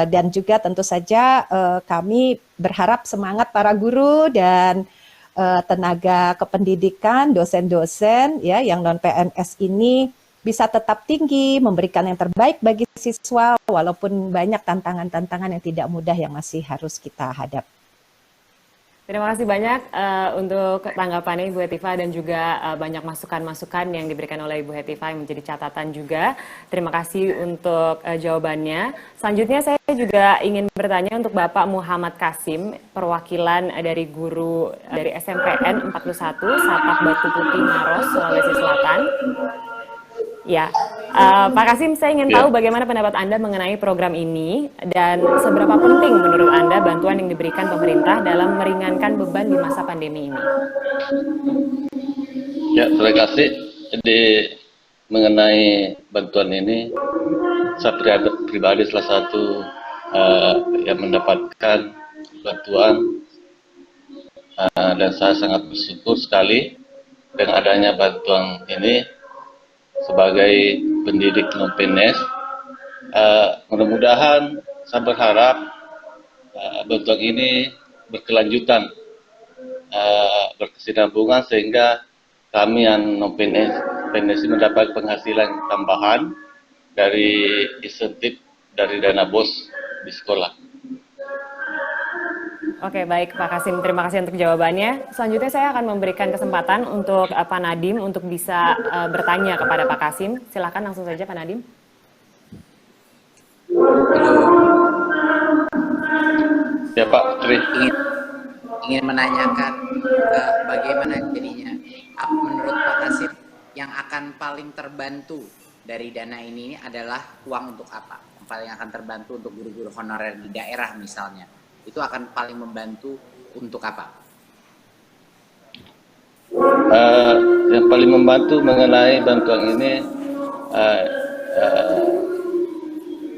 Dan juga tentu saja kami berharap semangat para guru dan tenaga kependidikan, dosen-dosen ya yang non-PNS ini bisa tetap tinggi, memberikan yang terbaik bagi siswa walaupun banyak tantangan-tantangan yang tidak mudah yang masih harus kita hadapi. Terima kasih banyak untuk tanggapannya Ibu Hetifah dan juga banyak masukan-masukan yang diberikan oleh Ibu Hetifah yang menjadi catatan juga. Terima kasih untuk jawabannya. Selanjutnya saya juga ingin bertanya untuk Bapak Muhammad Kasim, perwakilan dari guru dari SMPN 41 Sapak Batu Putih Maros, Sulawesi Selatan. Ya, Pak Kasim, saya ingin tahu bagaimana pendapat Anda mengenai program ini dan seberapa penting menurut Anda bantuan yang diberikan pemerintah dalam meringankan beban di masa pandemi ini? Ya, terima kasih. Jadi mengenai bantuan ini, saya pribadi salah satu yang mendapatkan bantuan dan saya sangat bersyukur sekali dengan adanya bantuan ini. Sebagai pendidik non-PNS, mudah-mudahan saya berharap bantuan ini berkelanjutan, berkesinambungan sehingga kami yang non-PNS mendapat penghasilan tambahan dari insentif dari dana BOS di sekolah. Oke, baik Pak Kasim, terima kasih untuk jawabannya. Selanjutnya saya akan memberikan kesempatan untuk Pak Nadiem untuk bisa bertanya kepada Pak Kasim. Silakan langsung saja Pak Nadiem. Ya Pak Tri. Ingin menanyakan bagaimana jadinya menurut Pak Kasim yang akan paling terbantu dari dana ini adalah uang untuk apa? Yang paling akan terbantu untuk guru-guru honorer di daerah misalnya. Itu akan paling membantu untuk apa? Yang paling membantu mengenai bantuan ini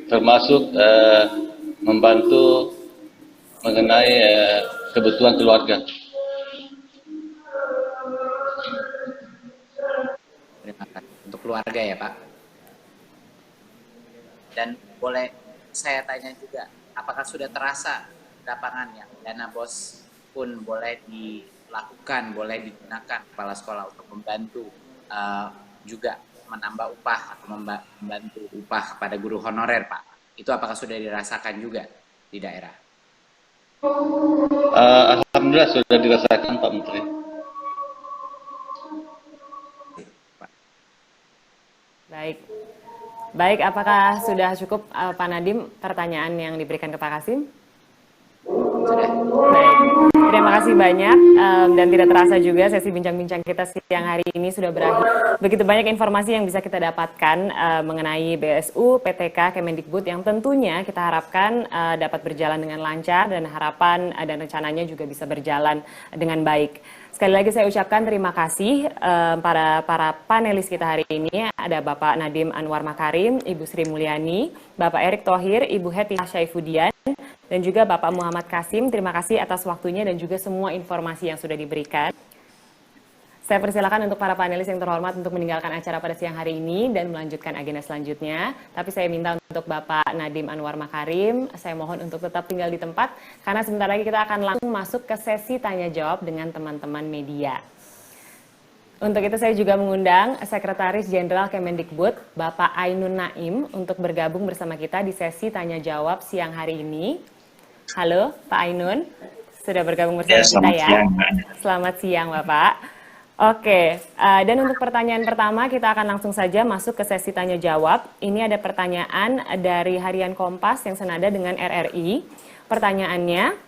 termasuk membantu mengenai kebutuhan keluarga. Terima kasih. Untuk keluarga ya Pak. Dan boleh saya tanya juga, apakah sudah terasa lapangannya dana BOS pun boleh dilakukan, boleh digunakan kepala sekolah untuk membantu juga menambah upah atau membantu upah pada guru honorer Pak? Itu apakah sudah dirasakan juga di daerah? Alhamdulillah sudah dirasakan Pak Menteri. Baik, apakah sudah cukup Pak Nadiem pertanyaan yang diberikan ke Pak Kasim? Sudah. Baik, terima kasih banyak dan tidak terasa juga sesi bincang-bincang kita siang hari ini sudah berakhir. Begitu banyak informasi yang bisa kita dapatkan mengenai BSU, PTK, Kemendikbud yang tentunya kita harapkan dapat berjalan dengan lancar dan harapan dan rencananya juga bisa berjalan dengan baik. Sekali lagi saya ucapkan terima kasih para panelis kita hari ini. Ada Bapak Nadiem Anwar Makarim, Ibu Sri Mulyani, Bapak Erick Thohir, Ibu Heti Syaifudian, dan juga Bapak Muhammad Kasim. Terima kasih atas waktunya dan juga semua informasi yang sudah diberikan. Saya persilakan untuk para panelis yang terhormat untuk meninggalkan acara pada siang hari ini dan melanjutkan agenda selanjutnya. Tapi saya minta untuk Bapak Nadiem Anwar Makarim, saya mohon untuk tetap tinggal di tempat karena sebentar lagi kita akan langsung masuk ke sesi tanya jawab dengan teman-teman media. Untuk itu saya juga mengundang Sekretaris Jenderal Kemendikbud, Bapak Ainun Naim, untuk bergabung bersama kita di sesi tanya jawab siang hari ini. Halo Pak Ainun, sudah bergabung bersama kita ya? Siang, selamat siang Bapak. Oke, dan untuk pertanyaan pertama kita akan langsung saja masuk ke sesi tanya jawab. Ini ada pertanyaan dari Harian Kompas yang senada dengan RRI. Pertanyaannya,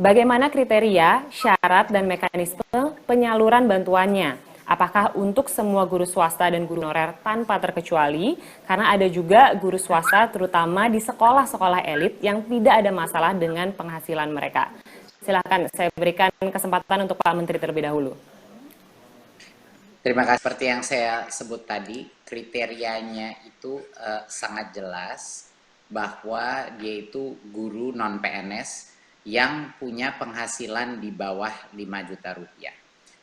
bagaimana kriteria, syarat, dan mekanisme penyaluran bantuannya? Apakah untuk semua guru swasta dan guru honorer tanpa terkecuali? Karena ada juga guru swasta terutama di sekolah-sekolah elit yang tidak ada masalah dengan penghasilan mereka. Silakan saya berikan kesempatan untuk Pak Menteri terlebih dahulu. Terima kasih. Seperti yang saya sebut tadi, kriterianya itu sangat jelas bahwa dia itu guru non-PNS yang punya penghasilan di bawah 5 juta rupiah.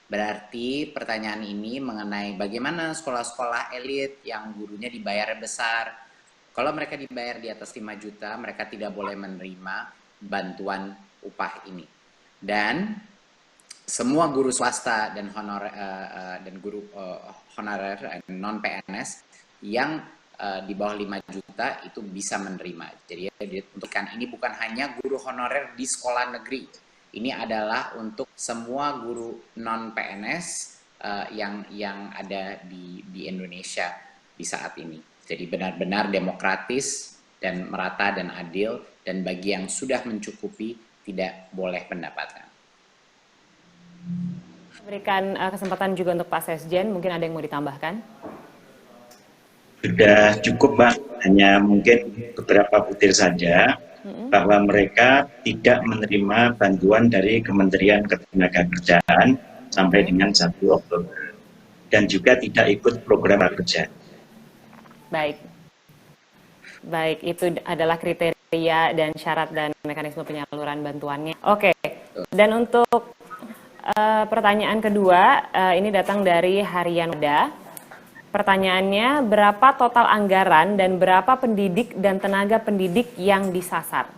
Berarti pertanyaan ini mengenai bagaimana sekolah-sekolah elit yang gurunya dibayar besar. Kalau mereka dibayar di atas 5 juta, mereka tidak boleh menerima bantuan upah ini. Dan semua guru swasta dan guru honorer non PNS yang di bawah 5 juta itu bisa menerima. Jadi ditentukan ini bukan hanya guru honorer di sekolah negeri. Ini adalah untuk semua guru non PNS yang ada di Indonesia di saat ini. Jadi benar-benar demokratis dan merata dan adil, dan bagi yang sudah mencukupi tidak boleh mendapatkan. Berikan kesempatan juga untuk Pak Sesjen, mungkin ada yang mau ditambahkan? Sudah cukup, Mbak. Hanya mungkin beberapa butir saja, bahwa mereka tidak menerima bantuan dari Kementerian Ketenagakerjaan sampai dengan 1 Oktober. Dan juga tidak ikut program kerja. Baik, itu adalah kriteria dan syarat dan mekanisme penyaluran bantuannya. Oke, dan untuk pertanyaan kedua, ini datang dari Harian Muda. Pertanyaannya, berapa total anggaran dan berapa pendidik dan tenaga pendidik yang disasar?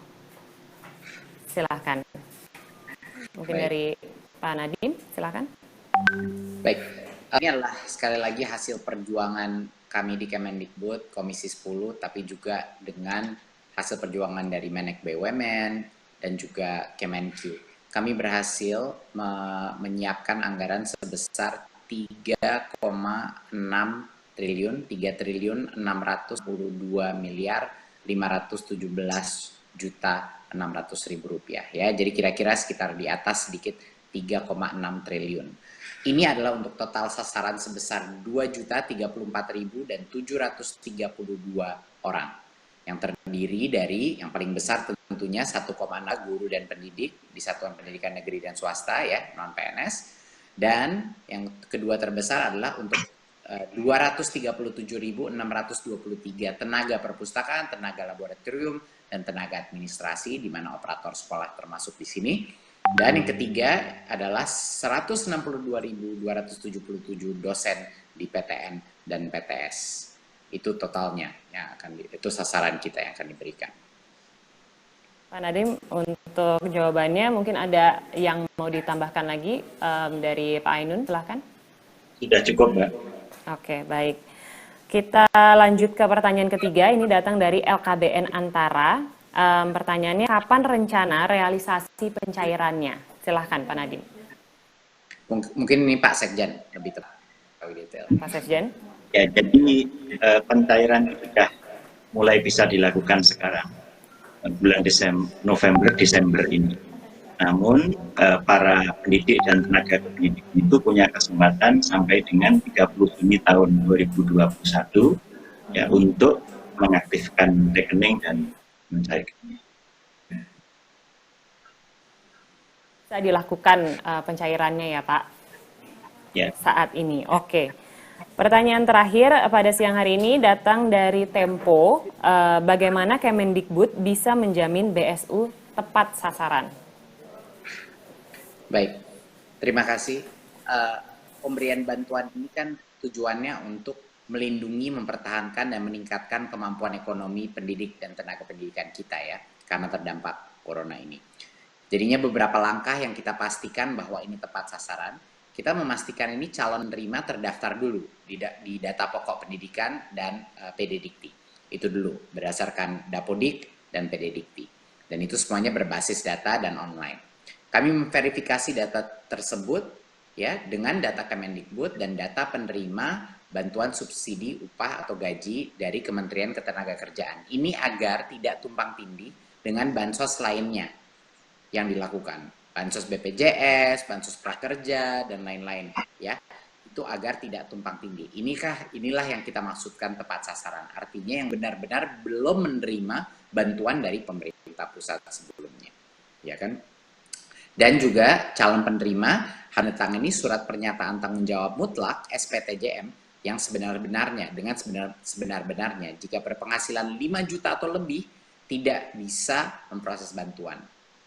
Silahkan. Mungkin dari Pak Nadiem, silahkan. Baik, ini adalah sekali lagi hasil perjuangan kami di Kemendikbud, Komisi 10, tapi juga dengan hasil perjuangan dari Menek BUMN, dan juga Kemenq. Kami berhasil menyiapkan anggaran sebesar 3,6 triliun, 3.622.517.600.000 rupiah ya. Jadi kira-kira sekitar di atas sedikit 3,6 triliun. Ini adalah untuk total sasaran sebesar 2.034.732 orang yang terdiri dari yang paling besar tentunya 1,6 guru dan pendidik di satuan pendidikan negeri dan swasta ya, non PNS, dan yang kedua terbesar adalah untuk 237.623 tenaga perpustakaan, tenaga laboratorium, dan tenaga administrasi, di mana operator sekolah termasuk di sini. Dan yang ketiga adalah 162.277 dosen di PTN dan PTS. Itu totalnya yang itu sasaran kita yang akan diberikan. Pak Nadiem, untuk jawabannya mungkin ada yang mau ditambahkan lagi dari Pak Ainun, silahkan. Sudah cukup, Mbak. Oke, baik. Kita lanjut ke pertanyaan ketiga, ini datang dari LKBN Antara. Pertanyaannya, kapan rencana realisasi pencairannya? Silahkan, Pak Nadiem. Mungkin ini Pak Sekjen lebih tepat. Pak Sekjen. Ya, jadi pencairan sudah mulai bisa dilakukan sekarang, bulan November, Desember ini. Namun para pendidik dan tenaga pendidik itu punya kesempatan sampai dengan 30 Juni tahun 2021 ya untuk mengaktifkan rekening dan mencairkannya. Bisa dilakukan pencairannya ya Pak? Ya. Saat ini, oke. Pertanyaan terakhir pada siang hari ini datang dari Tempo. Bagaimana Kemendikbud bisa menjamin BSU tepat sasaran? Baik, terima kasih. Pemberian bantuan ini kan tujuannya untuk melindungi, mempertahankan, dan meningkatkan kemampuan ekonomi pendidik dan tenaga pendidikan kita ya, karena terdampak corona ini. Jadinya beberapa langkah yang kita pastikan bahwa ini tepat sasaran. Kita memastikan ini calon penerima terdaftar dulu di data pokok pendidikan dan PD Dikti. Itu dulu, berdasarkan Dapodik dan PD Dikti. Dan itu semuanya berbasis data dan online. Kami memverifikasi data tersebut ya dengan data Kemendikbud dan data penerima bantuan subsidi upah atau gaji dari Kementerian Ketenagakerjaan. Ini agar tidak tumpang tindih dengan bansos lainnya yang dilakukan. Bansos BPJS, bansos prakerja, dan lain-lain ya. Itu agar tidak tumpang tindih. Inilah yang kita maksudkan tepat sasaran. Artinya yang benar-benar belum menerima bantuan dari pemerintah pusat sebelumnya. Ya kan? Dan juga calon penerima harus tangani surat pernyataan tanggung jawab mutlak SPTJM yang sebenar-benarnya, dengan sebenar-benarnya jika berpenghasilan 5 juta atau lebih tidak bisa memproses bantuan.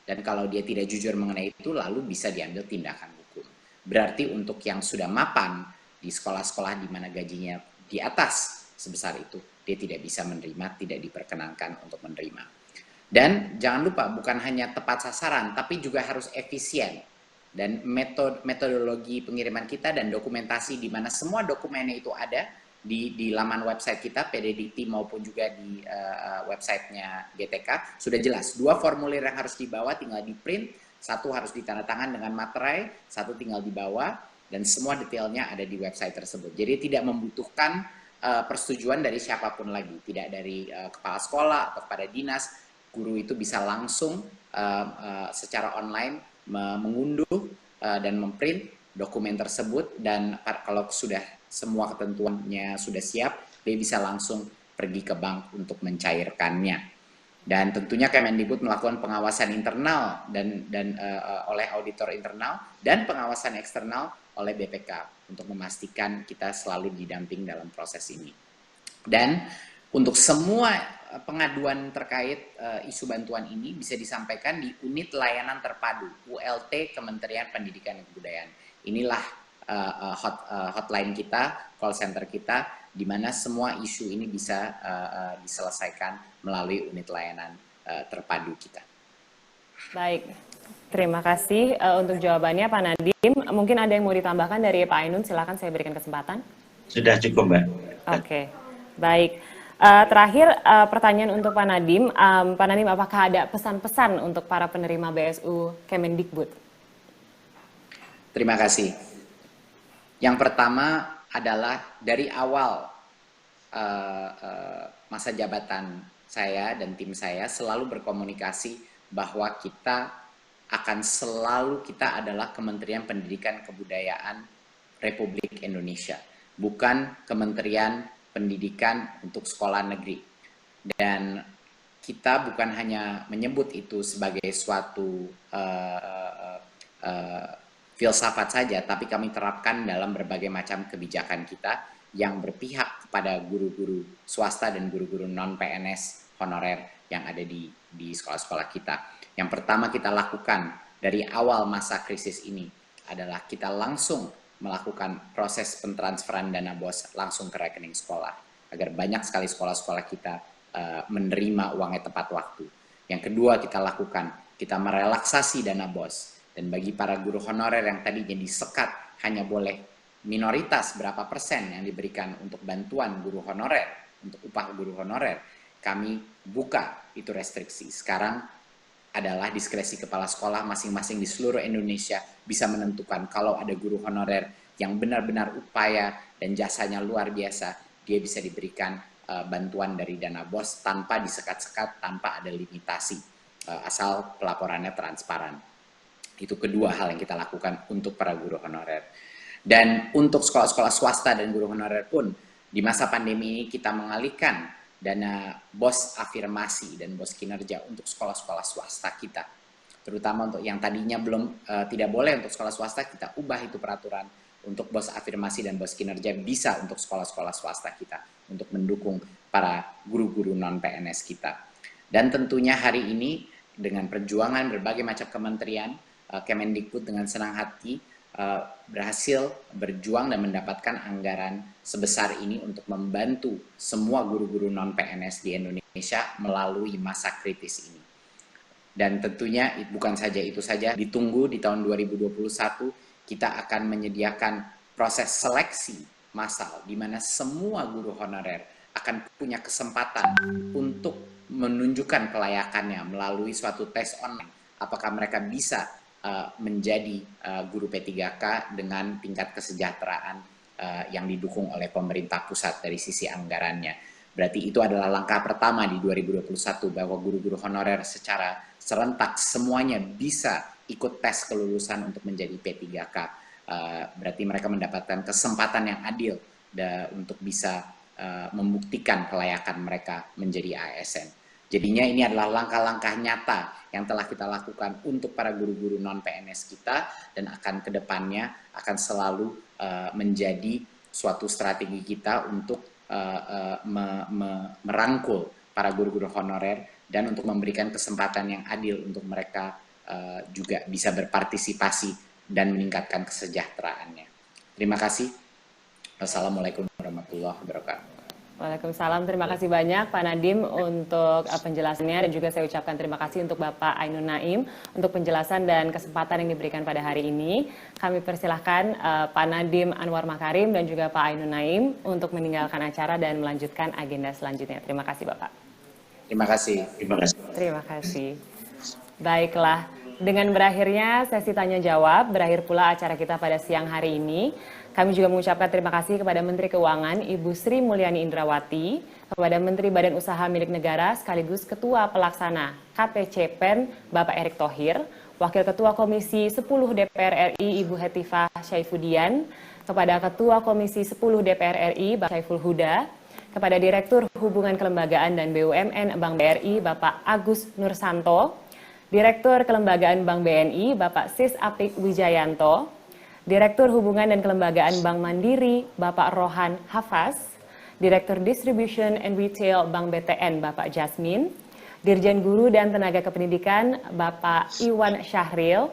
Dan kalau dia tidak jujur mengenai itu, lalu bisa diambil tindakan hukum. Berarti untuk yang sudah mapan di sekolah-sekolah di mana gajinya di atas sebesar itu, dia tidak bisa menerima, tidak diperkenankan untuk menerima. Dan jangan lupa, bukan hanya tepat sasaran, tapi juga harus efisien. Dan metodologi pengiriman kita dan dokumentasi di mana semua dokumennya itu ada di laman website kita, PD Dikti maupun juga di websitenya GTK, sudah jelas. 2 formulir yang harus dibawa tinggal di print, 1 harus ditandatangan dengan materai, 1 tinggal dibawa, dan semua detailnya ada di website tersebut. Jadi tidak membutuhkan persetujuan dari siapapun lagi, tidak dari kepala sekolah atau kepada dinas. Guru itu bisa langsung secara online mengunduh dan memprint dokumen tersebut, dan kalau sudah semua ketentuannya sudah siap, dia bisa langsung pergi ke bank untuk mencairkannya. Dan tentunya Kemendikbud melakukan pengawasan internal dan oleh auditor internal dan pengawasan eksternal oleh BPK untuk memastikan kita selalu didamping dalam proses ini. Dan untuk semua pengaduan terkait isu bantuan ini bisa disampaikan di Unit Layanan Terpadu ULT Kementerian Pendidikan dan Kebudayaan. Inilah hotline kita, call center kita, di mana semua isu ini bisa diselesaikan melalui unit layanan terpadu kita. Baik, terima kasih untuk jawabannya Pak Nadiem. Mungkin ada yang mau ditambahkan dari Pak Ainun, silakan saya berikan kesempatan. Sudah cukup, Mbak. Oke, baik. Terakhir, pertanyaan untuk Pak Nadiem. Pak Nadiem, apakah ada pesan-pesan untuk para penerima BSU Kemendikbud? Terima kasih. Yang pertama adalah dari awal masa jabatan saya dan tim saya selalu berkomunikasi bahwa kita adalah Kementerian Pendidikan Kebudayaan Republik Indonesia, bukan Kementerian Pendidikan untuk sekolah negeri. Dan kita bukan hanya menyebut itu sebagai suatu filsafat saja, tapi kami terapkan dalam berbagai macam kebijakan kita yang berpihak kepada guru-guru swasta dan guru-guru non-PNS honorer yang ada di sekolah-sekolah kita. Yang pertama kita lakukan dari awal masa krisis ini adalah kita langsung melakukan proses pentransferan dana BOS langsung ke rekening sekolah, agar banyak sekali sekolah-sekolah kita menerima uangnya tepat waktu. Yang kedua kita lakukan, kita merelaksasi dana BOS, dan bagi para guru honorer yang tadinya disekat hanya boleh minoritas berapa persen yang diberikan untuk bantuan guru honorer, untuk upah guru honorer, kami buka itu restriksi. Sekarang adalah diskresi kepala sekolah masing-masing di seluruh Indonesia bisa menentukan kalau ada guru honorer yang benar-benar upaya dan jasanya luar biasa, dia bisa diberikan bantuan dari dana BOS tanpa disekat-sekat, tanpa ada limitasi, asal pelaporannya transparan. Itu kedua hal yang kita lakukan untuk para guru honorer. Dan untuk sekolah-sekolah swasta dan guru honorer pun, di masa pandemi ini kita mengalihkan dana BOS afirmasi dan BOS kinerja untuk sekolah-sekolah swasta kita. Terutama untuk yang tadinya tidak boleh untuk sekolah swasta, kita ubah itu peraturan untuk BOS afirmasi dan BOS kinerja bisa untuk sekolah-sekolah swasta kita, untuk mendukung para guru-guru non-PNS kita. Dan tentunya hari ini dengan perjuangan berbagai macam kementerian, Kemendikbud dengan senang hati berhasil berjuang dan mendapatkan anggaran sebesar ini untuk membantu semua guru-guru non-PNS di Indonesia melalui masa kritis ini. Dan tentunya bukan saja itu saja, ditunggu di tahun 2021 kita akan menyediakan proses seleksi massal di mana semua guru honorer akan punya kesempatan untuk menunjukkan kelayakannya melalui suatu tes online, apakah mereka bisa menjadi guru P3K dengan tingkat kesejahteraan yang didukung oleh pemerintah pusat dari sisi anggarannya. Berarti itu adalah langkah pertama di 2021 bahwa guru-guru honorer secara serentak semuanya bisa ikut tes kelulusan untuk menjadi P3K. Berarti mereka mendapatkan kesempatan yang adil untuk bisa membuktikan kelayakan mereka menjadi ASN. Jadinya ini adalah langkah-langkah nyata yang telah kita lakukan untuk para guru-guru non-PNS kita, dan akan kedepannya akan selalu menjadi suatu strategi kita untuk merangkul para guru-guru honorer dan untuk memberikan kesempatan yang adil untuk mereka juga bisa berpartisipasi dan meningkatkan kesejahteraannya. Terima kasih. Wassalamualaikum warahmatullahi wabarakatuh. Waalaikumsalam, terima kasih banyak Pak Nadiem untuk penjelasannya, dan juga saya ucapkan terima kasih untuk Bapak Ainun Naim untuk penjelasan dan kesempatan yang diberikan pada hari ini. Kami persilahkan Pak Nadiem Anwar Makarim dan juga Pak Ainun Naim untuk meninggalkan acara dan melanjutkan agenda selanjutnya. Terima kasih Bapak. Terima kasih. Terima kasih. Terima kasih. Baiklah, dengan berakhirnya sesi tanya jawab, berakhir pula acara kita pada siang hari ini. Kami juga mengucapkan terima kasih kepada Menteri Keuangan Ibu Sri Mulyani Indrawati, kepada Menteri Badan Usaha Milik Negara sekaligus Ketua Pelaksana KPCPEN Bapak Erick Thohir, Wakil Ketua Komisi 10 DPR RI Ibu Hetifah Syaifudian, kepada Ketua Komisi 10 DPR RI Bapak Syaiful Huda, kepada Direktur Hubungan Kelembagaan dan BUMN Bank BRI Bapak Agus Nursanto, Direktur Kelembagaan Bank BNI Bapak Sis Apik Wijayanto, Direktur Hubungan dan Kelembagaan Bank Mandiri Bapak Rohan Hafaz, Direktur Distribution and Retail Bank BTN Bapak Jasmine, Dirjen Guru dan Tenaga Kependidikan Bapak Iwan Syahril,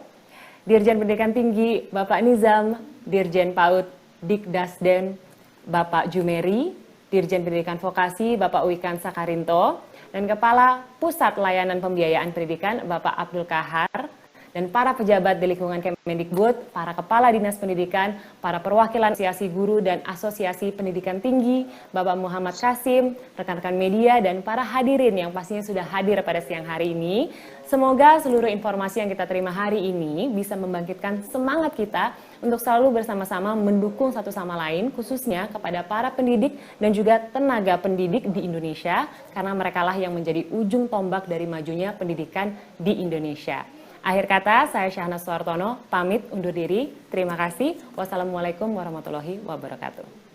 Dirjen Pendidikan Tinggi Bapak Nizam, Dirjen PAUD Dikdasden Bapak Jumeri, Dirjen Pendidikan Vokasi Bapak Wikan Sakarinto, dan Kepala Pusat Layanan Pembiayaan Pendidikan Bapak Abdul Kahar, dan para pejabat di lingkungan Kemendikbud, para kepala dinas pendidikan, para perwakilan asosiasi guru dan asosiasi pendidikan tinggi, Bapak Muhammad Kasim, rekan-rekan media, dan para hadirin yang pastinya sudah hadir pada siang hari ini. Semoga seluruh informasi yang kita terima hari ini bisa membangkitkan semangat kita untuk selalu bersama-sama mendukung satu sama lain, khususnya kepada para pendidik dan juga tenaga pendidik di Indonesia, karena merekalah yang menjadi ujung tombak dari majunya pendidikan di Indonesia. Akhir kata, saya Syahnas Suartono, pamit undur diri. Terima kasih. Wassalamualaikum warahmatullahi wabarakatuh.